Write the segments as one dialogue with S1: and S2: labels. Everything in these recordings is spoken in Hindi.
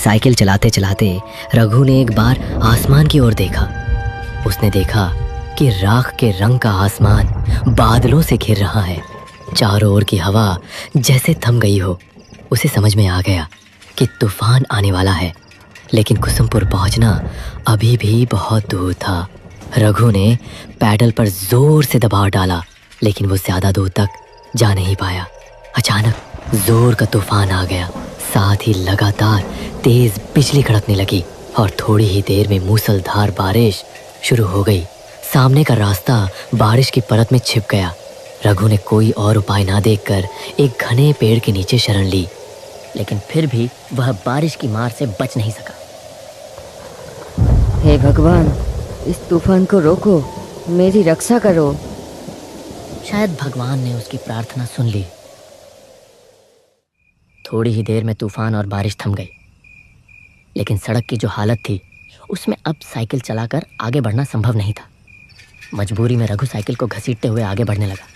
S1: साइकिल चलाते चलाते रघु ने एक बार आसमान की ओर देखा। उसने देखा कि राख के रंग का आसमान बादलों से घिर रहा है। चारों ओर की हवा जैसे थम गई हो। उसे समझ में आ गया कि तूफान आने वाला है, लेकिन कुसुमपुर पहुंचना अभी भी बहुत दूर था। रघु ने पैडल पर जोर से दबाव डाला, लेकिन वो ज्यादा दूर तक जा नहीं पाया। अचानक जोर का तूफान आ गया, साथ ही लगातार तेज बिजली कड़कने लगी और थोड़ी ही देर में मूसलधार बारिश शुरू हो गई। सामने का रास्ता बारिश की परत में छिप गया। रघु ने कोई और उपाय ना देखकर एक घने पेड़ के नीचे शरण ली, लेकिन फिर भी वह बारिश की मार से बच नहीं सका।
S2: हे भगवान, इस तूफान को रोको, मेरी रक्षा करो।
S1: शायद भगवान ने उसकी प्रार्थना सुन ली। थोड़ी ही देर में तूफान और बारिश थम गई, लेकिन सड़क की जो हालत थी उसमें अब साइकिल चलाकर आगे बढ़ना संभव नहीं था। मजबूरी में रघु साइकिल को घसीटते हुए आगे बढ़ने लगा,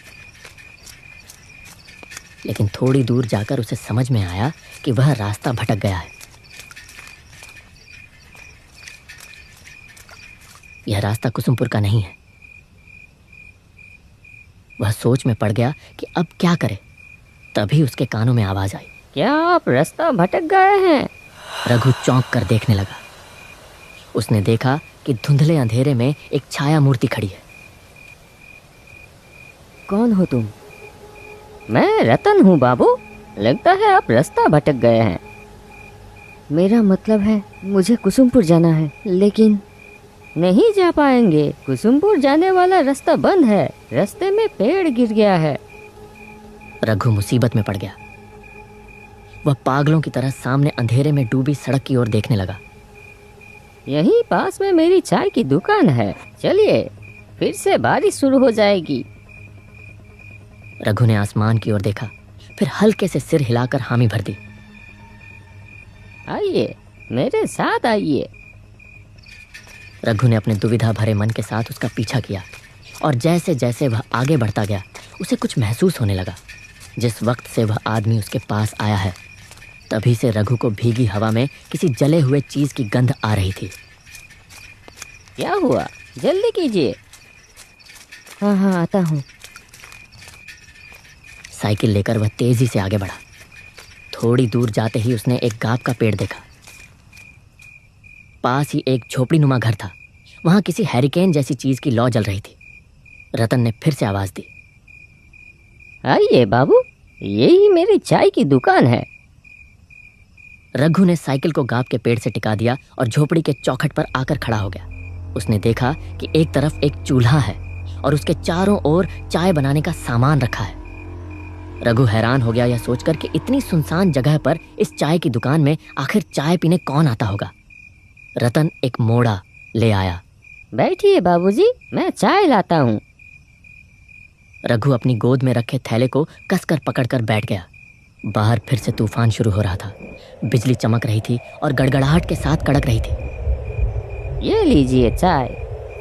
S1: लेकिन थोड़ी दूर जाकर उसे समझ में आया कि वह रास्ता भटक गया है। यह रास्ता कुसुमपुर का नहीं है। वह सोच में पड़ गया कि अब क्या करे। तभी उसके कानों में आवाज आई,
S2: क्या आप रास्ता भटक गए हैं?
S1: रघु चौंक कर देखने लगा। उसने देखा कि धुंधले अंधेरे में एक छाया मूर्ति खड़ी है।
S2: कौन हो तुम? मैं रतन हूँ बाबू। लगता है आप रास्ता भटक गए हैं। मेरा मतलब है मुझे कुसुमपुर जाना है, लेकिन नहीं जा पाएंगे। कुसुमपुर जाने वाला रास्ता बंद है। रास्ते में पेड़ गिर गया है।
S1: रघु मुसीबत में पड़ गया। वह पागलों की तरह सामने अंधेरे में डूबी सड़क की ओर देखने लगा।
S2: यहीं पास में मेरी चाय की दुकान है, चलिए, फिर से बारिश शुरू हो जाएगी।
S1: रघु ने आसमान की ओर देखा, फिर हल्के से सिर हिलाकर हामी भर दी।
S2: आइए, मेरे साथ आइए।
S1: रघु ने अपने दुविधा भरे मन के साथ उसका पीछा किया, और जैसे जैसे वह आगे बढ़ता गया उसे कुछ महसूस होने लगा। जिस वक्त से वह आदमी उसके पास आया है, तभी से रघु को भीगी हवा में किसी जले हुए चीज की गंध आ रही थी।
S2: क्या हुआ? जल्दी कीजिए। हाँ, आता हूँ।
S1: साइकिल लेकर वह तेजी से आगे बढ़ा। थोड़ी दूर जाते ही उसने एक गाब का पेड़ देखा। पास ही एक झोपड़ी नुमा घर था। वहां किसी हैरिकेन जैसी चीज की लौ जल रही थी। रतन ने फिर से आवाज दी,
S2: आइए बाबू, यही मेरी चाय की दुकान है।
S1: रघु ने साइकिल को गाब के पेड़ से टिका दिया और झोपड़ी के चौखट पर आकर खड़ा हो गया। उसने देखा कि एक तरफ एक चूल्हा है और उसके चारों ओर चाय बनाने का सामान रखा है। रघु हैरान हो गया यह सोचकर कि इतनी सुनसान जगह पर इस चाय की दुकान में आखिर चाय पीने कौन आता होगा। रतन एक मोड़ा ले आया।
S2: बैठिए बाबूजी, मैं चाय लाता हूँ।
S1: रघु अपनी गोद में रखे थैले को कसकर पकड़कर बैठ गया। बाहर फिर से तूफान शुरू हो रहा था। बिजली चमक रही थी और गड़गड़ाहट के साथ कड़क रही थी।
S2: ये लीजिए चाय,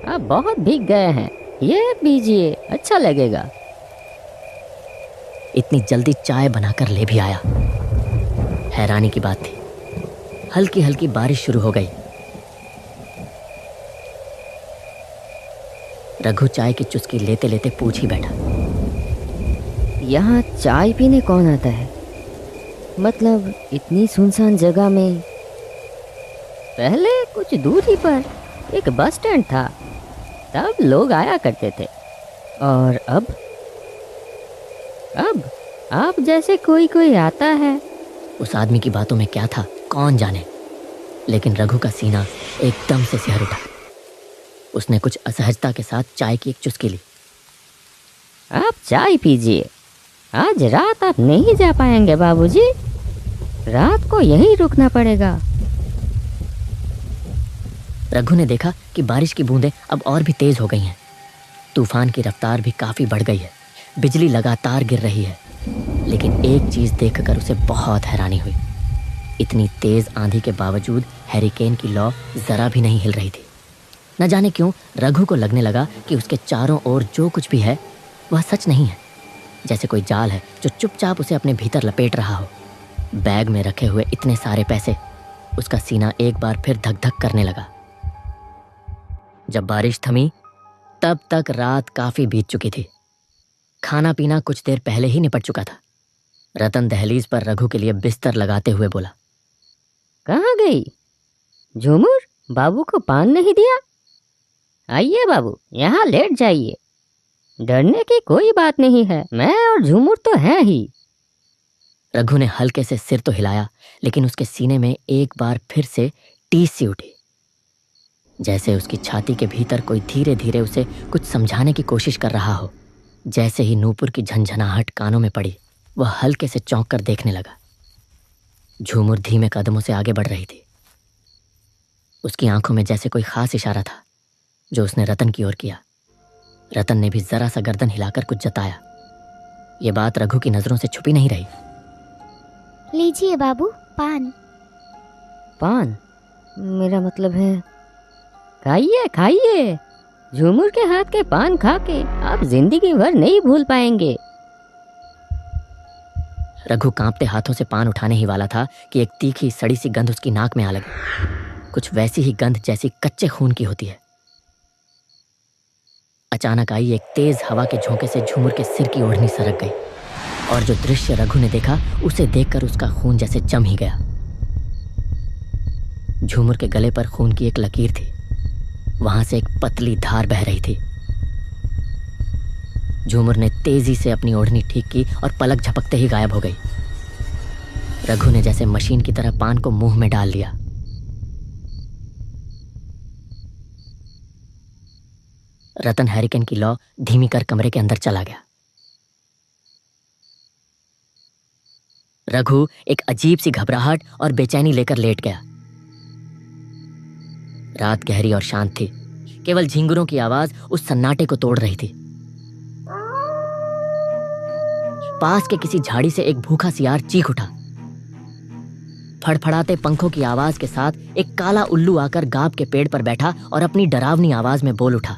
S2: आप बहुत भीग गए हैं, ये पीजिए, अच्छा लगेगा।
S1: इतनी जल्दी चाय बनाकर ले भी आया। हैरानी की बात थी, हल्की हल्की बारिश शुरू हो गई। रघु चाय की चुस्की लेते लेते पूछ ही बैठा,
S2: यहाँ चाय पीने कौन आता है? मतलब इतनी सुनसान जगह में? पहले कुछ दूरी पर एक बस स्टैंड था, तब लोग आया करते थे। और अब आप जैसे कोई कोई आता है।
S1: उस आदमी की बातों में क्या था कौन जाने, लेकिन रघु का सीना एकदम से सिहर उठा। उसने कुछ असहजता के साथ चाय की एक चुस्की ली।
S2: आप चाय पीजिए। आज रात आप नहीं जा पाएंगे बाबूजी, रात को यहीं रुकना पड़ेगा।
S1: रघु ने देखा कि बारिश की बूंदें अब और भी तेज हो गई हैं। तूफान की रफ्तार भी काफी बढ़ गई है। बिजली लगातार गिर रही है, लेकिन एक चीज देखकर उसे बहुत हैरानी हुई। इतनी तेज आंधी के बावजूद हैरिकेन की लौ जरा भी नहीं हिल रही थी। न जाने क्यों रघु को लगने लगा कि उसके चारों ओर जो कुछ भी है वह सच नहीं है, जैसे कोई जाल है जो चुपचाप उसे अपने भीतर लपेट रहा हो। बैग में रखे हुए इतने सारे पैसे, उसका सीना एक बार फिर धक धक करने लगा। जब बारिश थमी तब तक रात काफी बीत चुकी थी। खाना पीना कुछ देर पहले ही निपट चुका था। रतन दहलीज पर रघु के लिए बिस्तर लगाते हुए बोला,
S2: कहाँ गई झूमर? बाबू को पान नहीं दिया? आइए बाबू, यहाँ लेट जाइए। डरने की कोई बात नहीं है, मैं और झूमर तो हैं ही।
S1: रघु ने हल्के से सिर तो हिलाया, लेकिन उसके सीने में एक बार फिर से टीस सी उठी, जैसे उसकी छाती के भीतर कोई धीरे धीरे उसे कुछ समझाने की कोशिश कर रहा हो। जैसे ही नूपुर की झंझनाहट कानों में पड़ी, वह हल्के से चौंक कर देखने लगा। झूमर धीमे कदमों से आगे बढ़ रही थी। उसकी आंखों में जैसे कोई खास इशारा था जो उसने रतन की ओर किया। रतन ने भी जरा सा गर्दन हिलाकर कुछ जताया। यह बात रघु की नजरों से छुपी नहीं रही।
S3: लीजिए बाबू, पान।
S2: पान? मेरा मतलब है खाइए खाइए। झूमर के हाथ के पान खा के आप जिंदगी भर नहीं भूल पाएंगे।
S1: रघु कांपते हाथों से पान उठाने ही वाला था कि एक तीखी सड़ी सी गंध उसकी नाक में आ लगी। कुछ वैसी ही गंध जैसी कच्चे खून की होती है। अचानक आई एक तेज हवा के झोंके से झूमर के सिर की ओढ़नी सरक गई, और जो दृश्य रघु ने देखा उसे देखकर उसका खून जैसे जम ही गया। झूमर के गले पर खून की एक लकीर थी, वहां से एक पतली धार बह रही थी। झूमर ने तेजी से अपनी ओढ़नी ठीक की और पलक झपकते ही गायब हो गई। रघु ने जैसे मशीन की तरह पान को मुंह में डाल लिया। रतन हैरिकेन की लौ धीमी कर कमरे के अंदर चला गया। रघु एक अजीब सी घबराहट और बेचैनी लेकर लेट गया। रात गहरी और शांत थी। केवल झिंगुरों की आवाज उस सन्नाटे को तोड़ रही थी। पास के किसी झाड़ी से एक भूखा सियार चीख उठा। फड़फड़ाते पंखों की आवाज के साथ एक काला उल्लू आकर गाब के पेड़ पर बैठा और अपनी डरावनी आवाज में बोल उठा।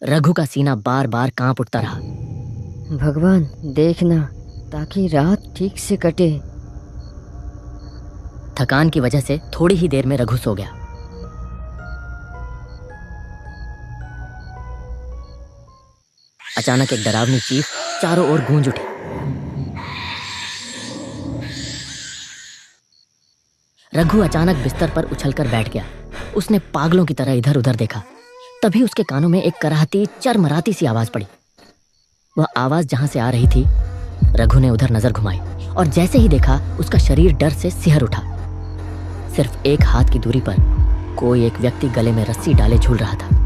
S1: रघु का सीना बार बार कांप उठता रहा।
S2: भगवान देखना ताकि रात ठीक से कटे।
S1: थकान की वजह से थोड़ी ही देर में रघु सो गया। अचानक एक डरावनी चीख चारों ओर गूंज उठी। रघु अचानक बिस्तर पर उछलकर बैठ गया। उसने पागलों की तरह इधर उधर देखा। तभी उसके कानों में एक कराहती चरमराती सी आवाज पड़ी। वह आवाज जहां से आ रही थी, रघु ने उधर नजर घुमाई और जैसे ही देखा उसका शरीर डर से सिहर उठा। सिर्फ एक हाथ की दूरी पर कोई एक व्यक्ति गले में रस्सी डाले झूल रहा था।